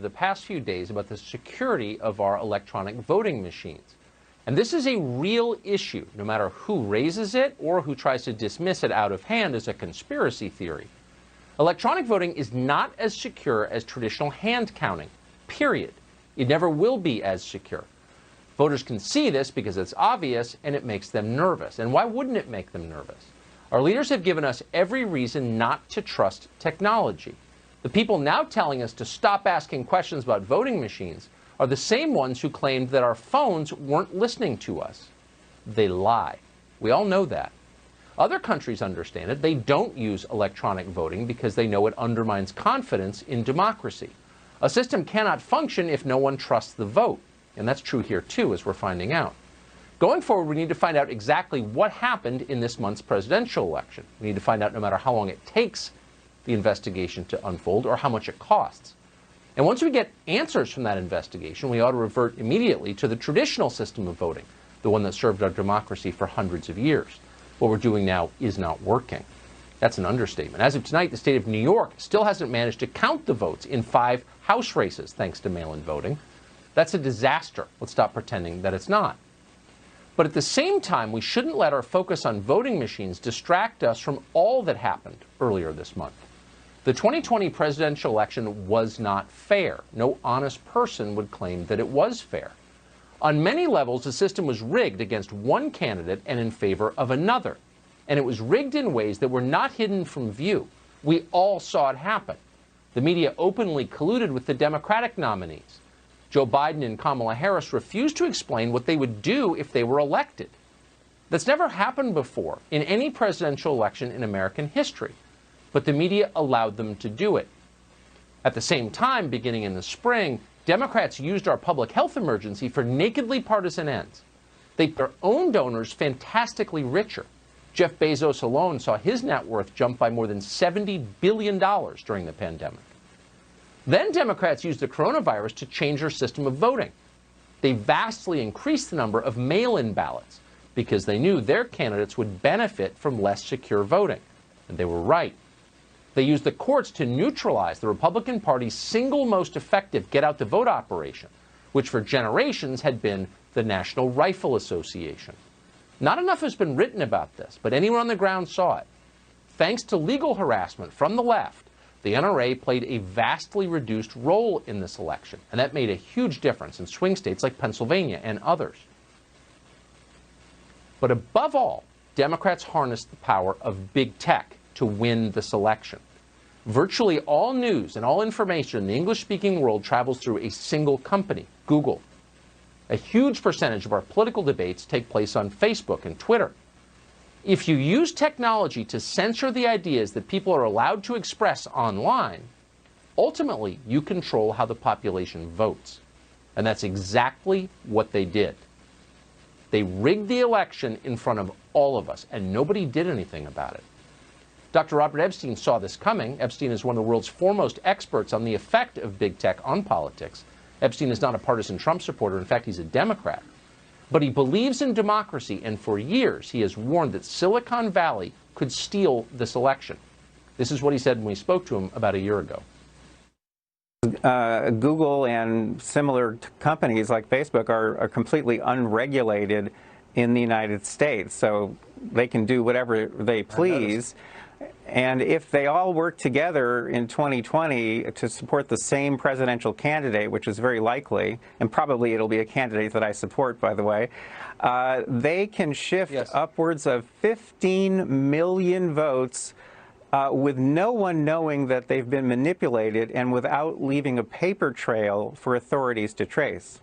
the past few days about the security of our electronic voting machines. And this is a real issue, no matter who raises it or who tries to dismiss it out of hand as a conspiracy theory. Electronic voting is not as secure as traditional hand counting, period. It never will be as secure. Voters can see this because it's obvious, and it makes them nervous. And why wouldn't it make them nervous? Our leaders have given us every reason not to trust technology. The people now telling us to stop asking questions about voting machines are the same ones who claimed that our phones weren't listening to us. They lie. We all know that. Other countries understand it. They don't use electronic voting because they know it undermines confidence in democracy. A system cannot function if no one trusts the vote. And that's true here, too, as we're finding out. Going forward, we need to find out exactly what happened in this month's presidential election. We need to find out no matter how long it takes the investigation to unfold or how much it costs. And once we get answers from that investigation, we ought to revert immediately to the traditional system of voting, the one that served our democracy for hundreds of years. What we're doing now is not working. That's an understatement. As of tonight, the state of New York still hasn't managed to count the votes in 5 House races thanks to mail-in voting. That's a disaster. Let's stop pretending that it's not. But at the same time, we shouldn't let our focus on voting machines distract us from all that happened earlier this month. The 2020 presidential election was not fair. No honest person would claim that it was fair. On many levels, the system was rigged against one candidate and in favor of another. And it was rigged in ways that were not hidden from view. We all saw it happen. The media openly colluded with the Democratic nominees. Joe Biden and Kamala Harris refused to explain what they would do if they were elected. That's never happened before in any presidential election in American history. But the media allowed them to do it. At the same time, beginning in the spring, Democrats used our public health emergency for nakedly partisan ends. They made their own donors fantastically richer. Jeff Bezos alone saw his net worth jump by more than $70 billion during the pandemic. Then Democrats used the coronavirus to change their system of voting. They vastly increased the number of mail-in ballots because they knew their candidates would benefit from less secure voting. And they were right. They used the courts to neutralize the Republican Party's single most effective get-out-the-vote operation, which for generations had been the National Rifle Association. Not enough has been written about this, but anyone on the ground saw it. Thanks to legal harassment from the left, the NRA played a vastly reduced role in this election, and that made a huge difference in swing states like Pennsylvania and others. But above all, Democrats harnessed the power of big tech to win this election. Virtually all news and all information in the English-speaking world travels through a single company, Google. A huge percentage of our political debates take place on Facebook and Twitter. If you use technology to censor the ideas that people are allowed to express online, ultimately you control how the population votes. And that's exactly what they did. They rigged the election in front of all of us, and nobody did anything about it. Dr. Robert Epstein saw this coming. Epstein is one of the world's foremost experts on the effect of big tech on politics. Epstein is not a partisan Trump supporter. In fact, he's a Democrat. But he believes in democracy, and for years he has warned that Silicon Valley could steal this election. This is what he said when we spoke to him about a year ago. Google and similar companies like Facebook are completely unregulated in the United States, so they can do whatever they please. And if they all work together in 2020 to support the same presidential candidate, which is very likely, and probably it'll be a candidate that I support, by the way, they can shift upwards of 15 million votes with no one knowing that they've been manipulated and without leaving a paper trail for authorities to trace.